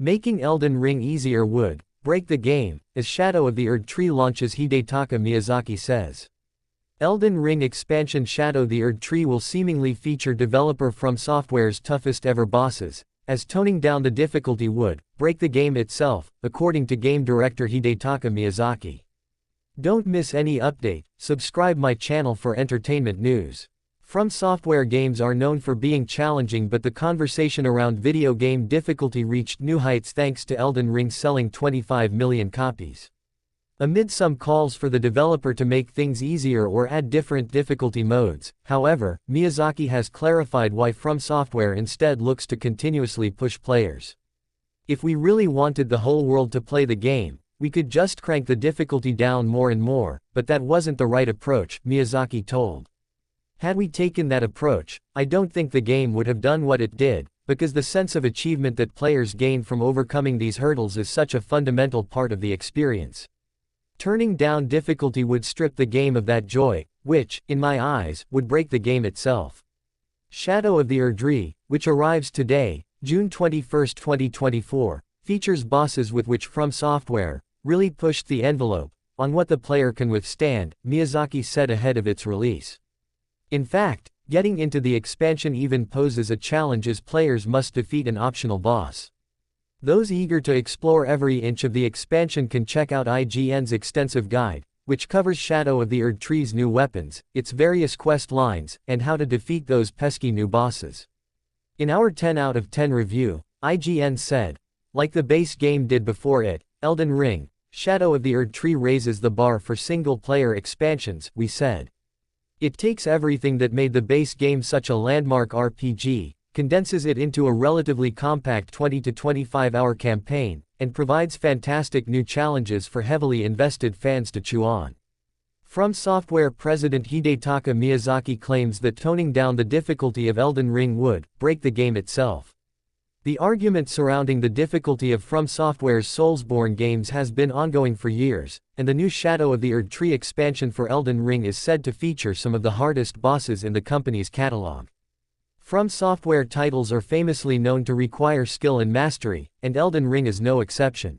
Making Elden Ring easier would break the game, as Shadow of the Erdtree launches, Hidetaka Miyazaki says. Elden Ring expansion Shadow the Erdtree will seemingly feature developer From Software's toughest ever bosses, as toning down the difficulty would break the game itself, according to game director Hidetaka Miyazaki. Don't miss any update, subscribe my channel for entertainment news. From Software games are known for being challenging, but the conversation around video game difficulty reached new heights thanks to Elden Ring selling 25 million copies. Amid some calls for the developer to make things easier or add different difficulty modes, however, Miyazaki has clarified why From Software instead looks to continuously push players. If we really wanted the whole world to play the game, we could just crank the difficulty down more and more, but that wasn't the right approach, Miyazaki told. Had we taken that approach, I don't think the game would have done what it did, because the sense of achievement that players gain from overcoming these hurdles is such a fundamental part of the experience. Turning down difficulty would strip the game of that joy, which, in my eyes, would break the game itself. Shadow of the Erdtree, which arrives today, June 21, 2024, features bosses with which From Software really pushed the envelope on what the player can withstand, Miyazaki said ahead of its release. In fact, getting into the expansion even poses a challenge, as players must defeat an optional boss. Those eager to explore every inch of the expansion can check out IGN's extensive guide, which covers Shadow of the Erdtree's new weapons, its various quest lines, and how to defeat those pesky new bosses. In our 10 out of 10 review, IGN said, like the base game did before it, Elden Ring, Shadow of the Erdtree raises the bar for single-player expansions, we said. It takes everything that made the base game such a landmark RPG, condenses it into a relatively compact 20 to 25-hour campaign, and provides fantastic new challenges for heavily invested fans to chew on. From Software president Hidetaka Miyazaki claims that toning down the difficulty of Elden Ring would break the game itself. The argument surrounding the difficulty of From Software's Soulsborne games has been ongoing for years, and the new Shadow of the Erdtree expansion for Elden Ring is said to feature some of the hardest bosses in the company's catalog. From Software titles are famously known to require skill and mastery, and Elden Ring is no exception.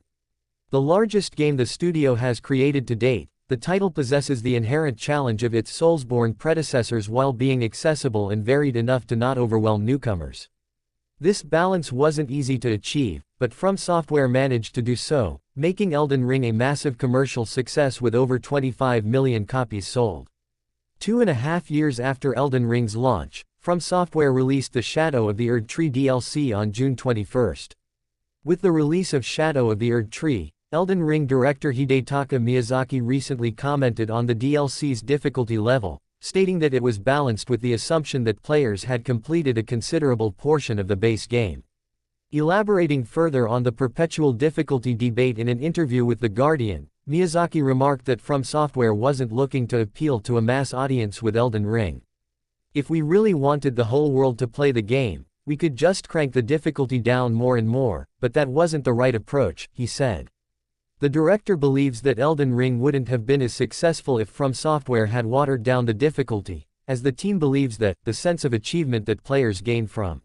The largest game the studio has created to date, the title possesses the inherent challenge of its Soulsborne predecessors while being accessible and varied enough to not overwhelm newcomers. This balance wasn't easy to achieve, but From Software managed to do so, making Elden Ring a massive commercial success with over 25 million copies sold. 2.5 years after Elden Ring's launch, From Software released the Shadow of the Erdtree DLC on June 21. With the release of Shadow of the Erdtree, Elden Ring director Hidetaka Miyazaki recently commented on the DLC's difficulty level, stating that it was balanced with the assumption that players had completed a considerable portion of the base game. Elaborating further on the perpetual difficulty debate in an interview with The Guardian, Miyazaki remarked that From Software wasn't looking to appeal to a mass audience with Elden Ring. If we really wanted the whole world to play the game, we could just crank the difficulty down more and more, but that wasn't the right approach, he said. The director believes that Elden Ring wouldn't have been as successful if From Software had watered down the difficulty, as the team believes that the sense of achievement that players gain from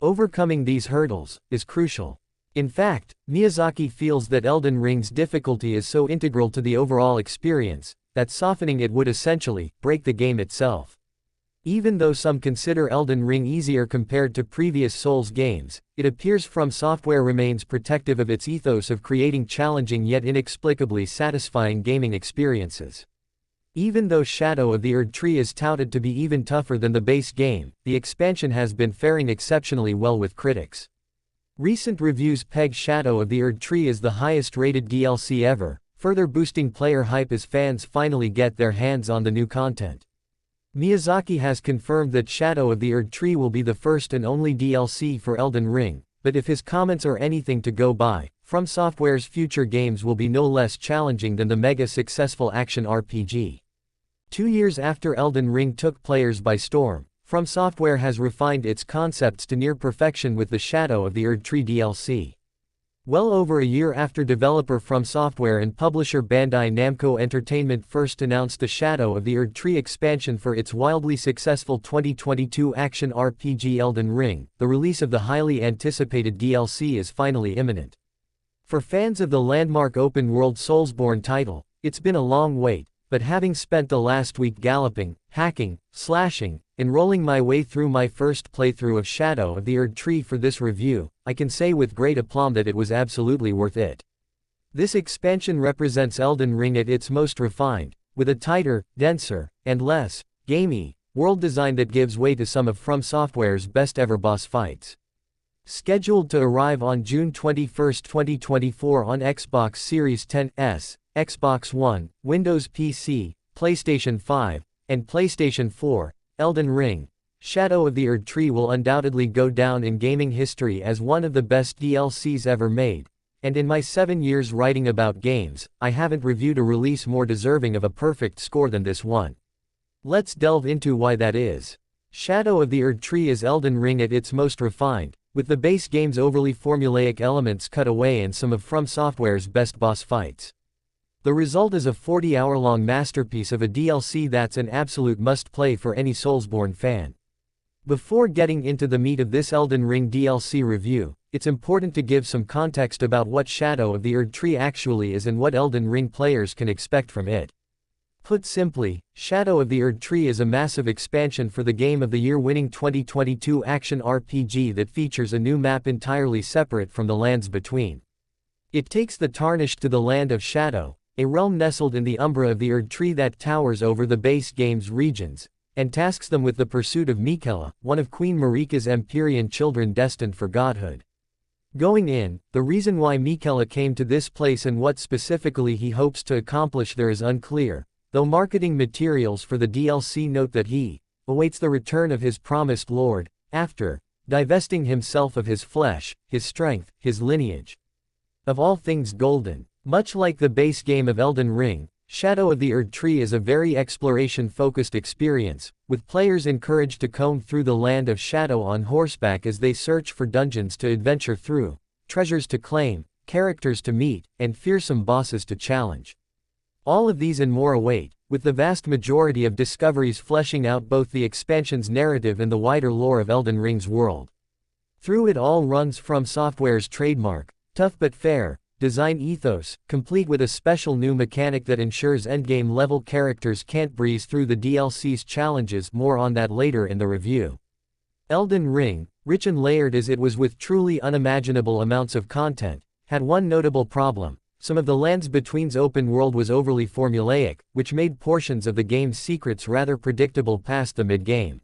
overcoming these hurdles is crucial. In fact, Miyazaki feels that Elden Ring's difficulty is so integral to the overall experience that softening it would essentially break the game itself. Even though some consider Elden Ring easier compared to previous Souls games, it appears From Software remains protective of its ethos of creating challenging yet inexplicably satisfying gaming experiences. Even though Shadow of the Erdtree is touted to be even tougher than the base game, the expansion has been faring exceptionally well with critics. Recent reviews peg Shadow of the Erdtree as the highest-rated DLC ever, further boosting player hype as fans finally get their hands on the new content. Miyazaki has confirmed that Shadow of the Erdtree will be the first and only DLC for Elden Ring, but if his comments are anything to go by, From Software's future games will be no less challenging than the mega-successful action RPG. 2 years after Elden Ring took players by storm, From Software has refined its concepts to near perfection with the Shadow of the Erdtree DLC. Well over a year after developer From Software and publisher Bandai Namco Entertainment first announced the Shadow of the Erdtree expansion for its wildly successful 2022 action RPG Elden Ring, the release of the highly anticipated DLC is finally imminent. For fans of the landmark open-world Soulsborne title, it's been a long wait, but having spent the last week galloping, hacking, slashing, and rolling my way through my first playthrough of Shadow of the Erdtree for this review, I can say with great aplomb that it was absolutely worth it. This expansion represents Elden Ring at its most refined, with a tighter, denser, and less gamey world design that gives way to some of From Software's best ever boss fights. Scheduled to arrive on June 21, 2024 on Xbox Series X, Xbox One, Windows PC, PlayStation 5, and PlayStation 4, Elden Ring, Shadow of the Erdtree will undoubtedly go down in gaming history as one of the best DLCs ever made, and in my 7 years writing about games, I haven't reviewed a release more deserving of a perfect score than this one. Let's delve into why that is. Shadow of the Erdtree is Elden Ring at its most refined, with the base game's overly formulaic elements cut away and some of From Software's best boss fights. The result is a 40-hour-long masterpiece of a DLC that's an absolute must-play for any Soulsborne fan. Before getting into the meat of this Elden Ring DLC review, it's important to give some context about what Shadow of the Erdtree actually is and what Elden Ring players can expect from it. Put simply, Shadow of the Erdtree is a massive expansion for the Game of the Year winning 2022 action RPG that features a new map entirely separate from the lands between. It takes the tarnished to the Land of Shadow, a realm nestled in the umbra of the Erdtree that towers over the base game's regions, and tasks them with the pursuit of Miquella, one of Queen Marika's Empyrean children destined for godhood. Going in, the reason why Miquella came to this place and what specifically he hopes to accomplish there is unclear, though marketing materials for the DLC note that he awaits the return of his promised lord, after divesting himself of his flesh, his strength, his lineage. Of all things golden. Much like the base game of Elden Ring, Shadow of the Erdtree is a very exploration-focused experience, with players encouraged to comb through the Land of Shadow on horseback as they search for dungeons to adventure through, treasures to claim, characters to meet, and fearsome bosses to challenge. All of these and more await, with the vast majority of discoveries fleshing out both the expansion's narrative and the wider lore of Elden Ring's world. Through it all runs From Software's trademark, tough but fair, design ethos, complete with a special new mechanic that ensures endgame level characters can't breeze through the DLC's challenges. More on that later in the review. Elden Ring, rich and layered as it was with truly unimaginable amounts of content, had one notable problem. Some of the lands between's open world was overly formulaic, which made portions of the game's secrets rather predictable past the mid-game.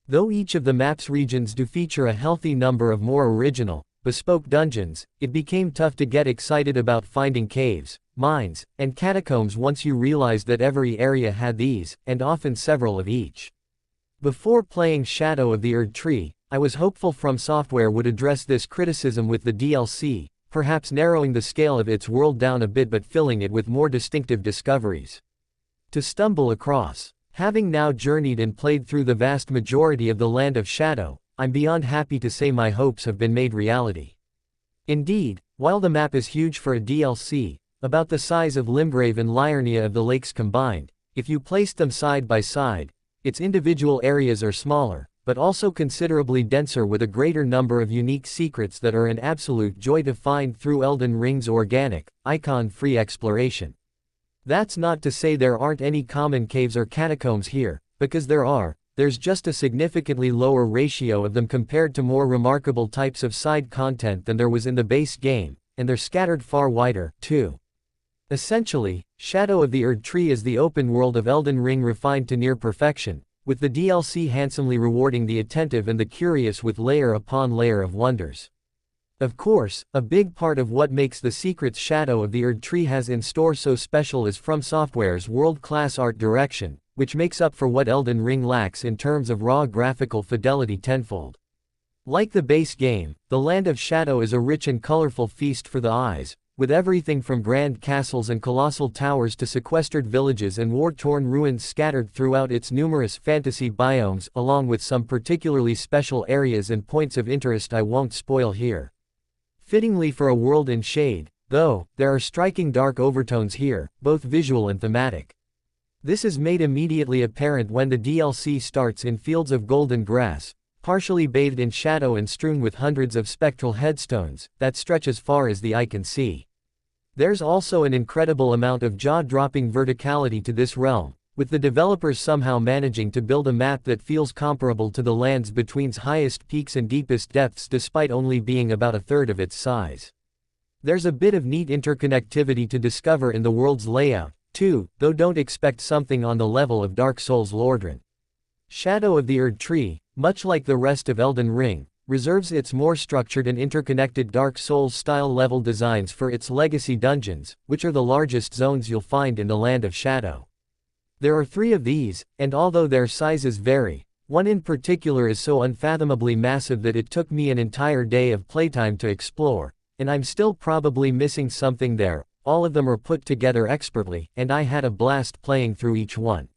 Though each of the map's regions do feature a healthy number of more original, bespoke dungeons, it became tough to get excited about finding caves, mines, and catacombs once you realized that every area had these, and often several of each. Before playing Shadow of the Erdtree, I was hopeful From Software would address this criticism with the DLC, perhaps narrowing the scale of its world down a bit but filling it with more distinctive discoveries to stumble across. Having now journeyed and played through the vast majority of the Land of Shadow, I'm beyond happy to say my hopes have been made reality. Indeed, while the map is huge for a DLC, about the size of Limgrave and Liurnia of the Lakes combined, if you placed them side by side, its individual areas are smaller, but also considerably denser with a greater number of unique secrets that are an absolute joy to find through Elden Ring's organic, icon-free exploration. That's not to say there aren't any common caves or catacombs here, because there are. There's just a significantly lower ratio of them compared to more remarkable types of side content than there was in the base game, and they're scattered far wider, too. Essentially, Shadow of the Erdtree is the open world of Elden Ring refined to near perfection, with the DLC handsomely rewarding the attentive and the curious with layer upon layer of wonders. Of course, a big part of what makes the secrets Shadow of the Erdtree has in store so special is From Software's world-class art direction, which makes up for what Elden Ring lacks in terms of raw graphical fidelity tenfold. Like the base game, the Land of Shadow is a rich and colorful feast for the eyes, with everything from grand castles and colossal towers to sequestered villages and war-torn ruins scattered throughout its numerous fantasy biomes, along with some particularly special areas and points of interest I won't spoil here. Fittingly for a world in shade, though, there are striking dark overtones here, both visual and thematic. This is made immediately apparent when the DLC starts in fields of golden grass, partially bathed in shadow and strewn with hundreds of spectral headstones, that stretch as far as the eye can see. There's also an incredible amount of jaw-dropping verticality to this realm, with the developers somehow managing to build a map that feels comparable to the land's between's highest peaks and deepest depths despite only being about a third of its size. There's a bit of neat interconnectivity to discover in the world's layout, too, though don't expect something on the level of Dark Souls' Lordran. Shadow of the Erdtree, much like the rest of Elden Ring, reserves its more structured and interconnected Dark Souls-style level designs for its legacy dungeons, which are the largest zones you'll find in the Land of Shadow. There are 3 of these, and although their sizes vary, one in particular is so unfathomably massive that it took me an entire day of playtime to explore, and I'm still probably missing something there. All of them are put together expertly, and I had a blast playing through each one.